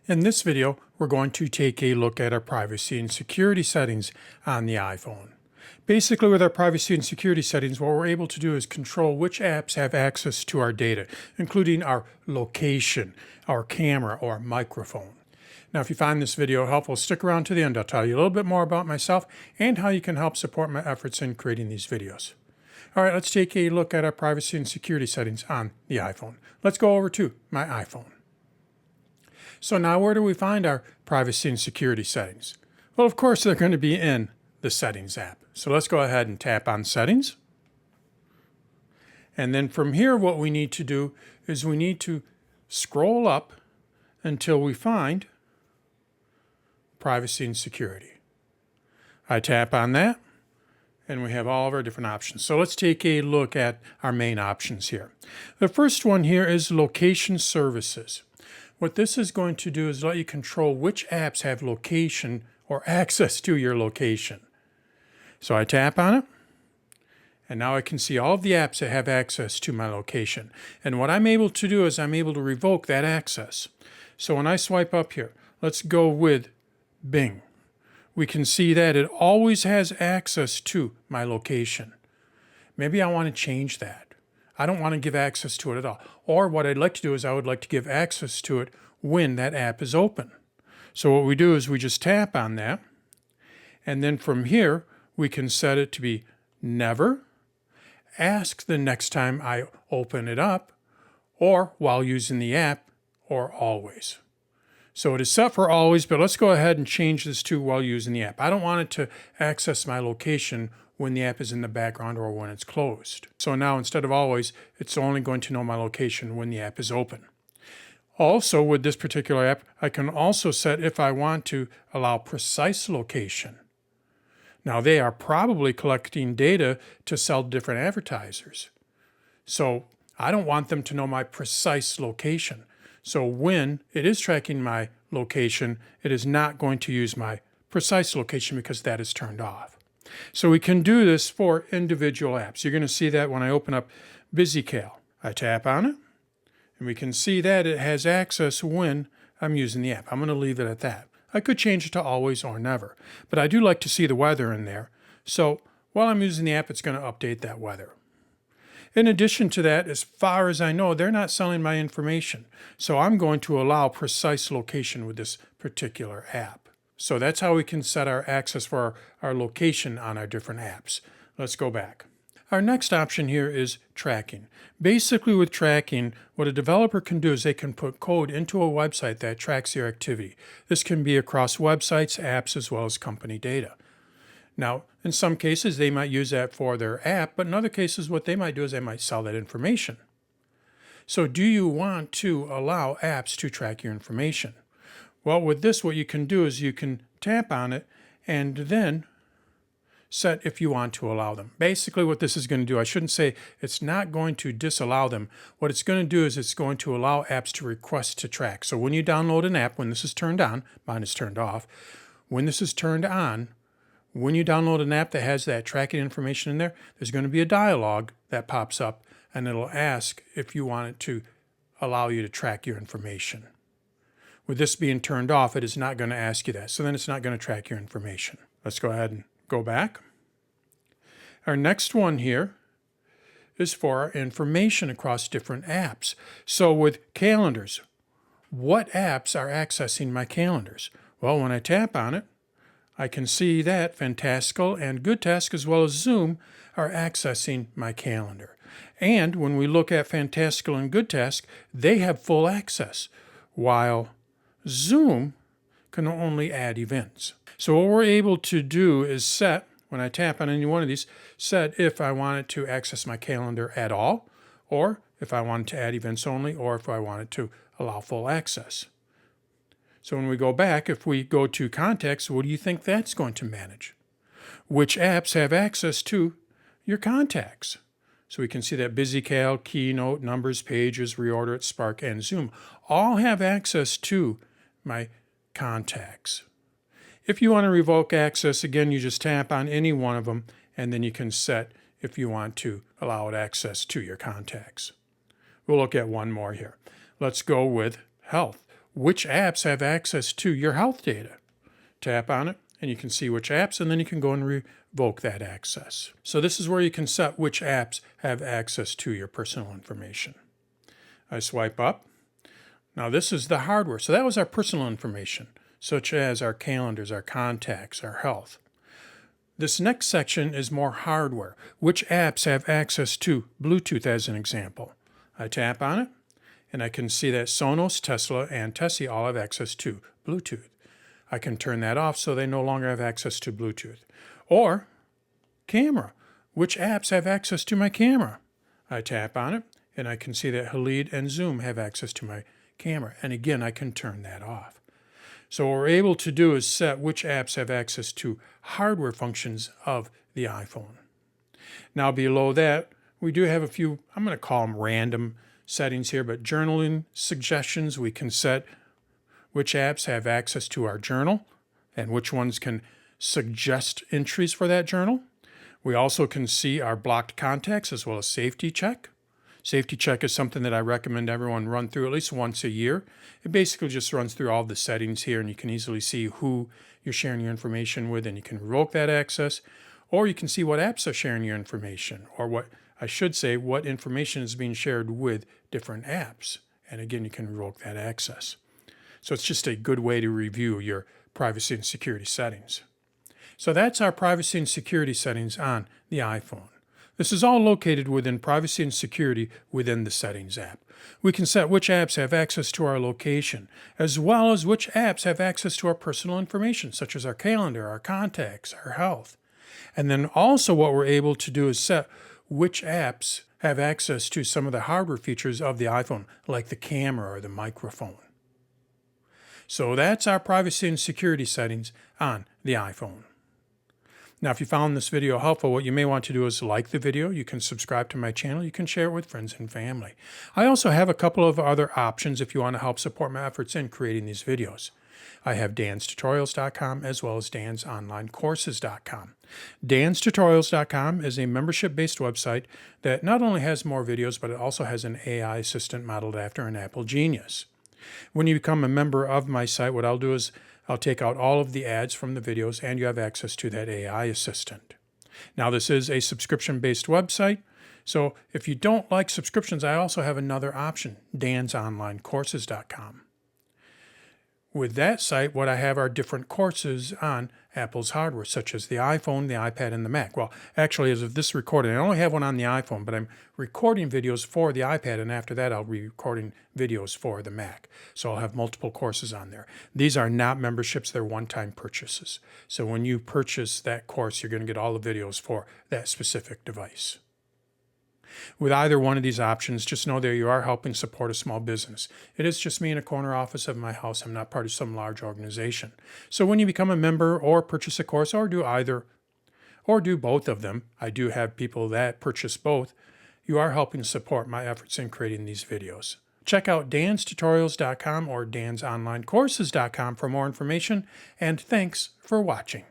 In this video, we're going to take a look at our privacy and security settings on the iPhone. Basically, with our privacy and security settings, what we're able to do is control which apps have access to our data, including our location, our camera, or microphone. Now, if you find this video helpful, stick around to the end. I'll tell you a little bit more about myself and how you can help support my efforts in creating these videos. All right, let's take a look at our privacy and security settings on the iPhone. Let's go over to my iPhone. So now where do we find our privacy and security settings? Well, of course, they're going to be in the Settings app. So let's go ahead and tap on Settings. And then from here, what we need to do is we need to scroll up until we find Privacy and Security. I tap on that, and we have all of our different options. So let's take a look at our main options here. The first one here is Location Services. What this is going to do is let you control which apps have location or access to your location. So I tap on it, and now I can see all of the apps that have access to my location. And what I'm able to do is I'm able to revoke that access. So when I swipe up here, let's go with Bing. We can see that it always has access to my location. Maybe I want to change that. I don't want to give access to it at all. Or what I'd like to do is I would like to give access to it when that app is open. So what we do is we just tap on that, and then from here we can set it to be never, ask the next time I open it up, or while using the app, or always. So it is set for always, but let's go ahead and change this to while using the app. I don't want it to access my location when the app is in the background or when it's closed. So now instead of always, it's only going to know my location when the app is open. Also, with this particular app, I can also set if I want to allow precise location. Now they are probably collecting data to sell to different advertisers. So I don't want them to know my precise location. So when it is tracking my location, it is not going to use my precise location because that is turned off. So we can do this for individual apps. You're going to see that when I open up BusyCal. I tap on it, and we can see that it has access when I'm using the app. I'm going to leave it at that. I could change it to always or never, but I do like to see the weather in there. So while I'm using the app, it's going to update that weather. In addition to that, as far as I know, they're not selling my information. So I'm going to allow precise location with this particular app. So that's how we can set our access for our location on our different apps. Let's go back. Our next option here is tracking. Basically with tracking, what a developer can do is they can put code into a website that tracks your activity. This can be across websites, apps, as well as company data. Now, in some cases, they might use that for their app, but in other cases, what they might do is they might sell that information. So do you want to allow apps to track your information? Well, with this, what you can do is you can tap on it and then set if you want to allow them. Basically, what this is going to do, I shouldn't say it's not going to disallow them. What it's going to do is it's going to allow apps to request to track. So when you download an app, when this is turned on, mine is turned off. When this is turned on, when you download an app that has that tracking information in there, there's going to be a dialog that pops up, and it'll ask if you want it to allow you to track your information. With this being turned off, it is not going to ask you that. So then it's not going to track your information. Let's go ahead and go back. Our next one here is for our information across different apps. So with calendars, what apps are accessing my calendars? Well, when I tap on it, I can see that Fantastical and GoodTask as well as Zoom are accessing my calendar. And when we look at Fantastical and GoodTask, they have full access, while Zoom can only add events. So what we're able to do is set, when I tap on any one of these, set if I wanted to access my calendar at all, or if I wanted to add events only, or if I wanted to allow full access. So when we go back, if we go to Contacts, what do you think that's going to manage? Which apps have access to your contacts? So we can see that BusyCal, Keynote, Numbers, Pages, Reorder It, Spark, and Zoom all have access to my contacts. If you want to revoke access, again, you just tap on any one of them, and then you can set if you want to allow it access to your contacts. We'll look at one more here. Let's go with health. which apps have access to your health data. Tap on it and you can see which apps, and then you can go and revoke that access. So this is where you can set which apps have access to your personal information. I swipe up. Now this is the hardware. So that was our personal information, such as our calendars, our contacts, our health. This next section is more hardware. Which apps have access to Bluetooth as an example? I tap on it and I can see that Sonos, Tesla, and Tessie all have access to Bluetooth. I can turn that off so they no longer have access to Bluetooth. Or camera. Which apps have access to my camera? I tap on it and I can see that Halid and Zoom have access to my camera. And again, I can turn that off. So what we're able to do is set which apps have access to hardware functions of the iPhone. Now below that, we do have a few, I'm going to call them random settings here, but journaling suggestions. We can set which apps have access to our journal and which ones can suggest entries for that journal. We also can see our blocked contacts as well as safety check. Safety check is something that I recommend everyone run through at least once a year. It basically just runs through all the settings here, and you can easily see who you're sharing your information with, and you can revoke that access, or you can see what apps are sharing your information, or what information is being shared with different apps. And again, you can revoke that access. So it's just a good way to review your privacy and security settings. So that's our privacy and security settings on the iPhone. This is all located within Privacy and Security within the Settings app. We can set which apps have access to our location, as well as which apps have access to our personal information, such as our calendar, our contacts, our health. And then also what we're able to do is set which apps have access to some of the hardware features of the iPhone, like the camera or the microphone. So that's our privacy and security settings on the iPhone. Now, if you found this video helpful, what you may want to do is like the video. You can subscribe to my channel. You can share it with friends and family. I also have a couple of other options if you want to help support my efforts in creating these videos. I have danstutorials.com as well as dansonlinecourses.com. danstutorials.com is a membership-based website that not only has more videos, but it also has an AI assistant modeled after an Apple Genius. When you become a member of my site, what I'll do is I'll take out all of the ads from the videos, and you have access to that AI assistant. Now, this is a subscription-based website, so if you don't like subscriptions, I also have another option, dansonlinecourses.com. With that site, what I have are different courses on Apple's hardware, such as the iPhone, the iPad, and the Mac. Well, actually, as of this recording, I only have one on the iPhone, but I'm recording videos for the iPad, and after that, I'll be recording videos for the Mac. So I'll have multiple courses on there. These are not memberships, they're one-time purchases. So when you purchase that course, you're going to get all the videos for that specific device. With either one of these options, just know that you are helping support a small business. It is just me in a corner office of my house. I'm not part of some large organization. So when you become a member or purchase a course or do either or do both of them, I do have people that purchase both, you are helping support my efforts in creating these videos. Check out danstutorials.com or dansonlinecourses.com for more information, and thanks for watching.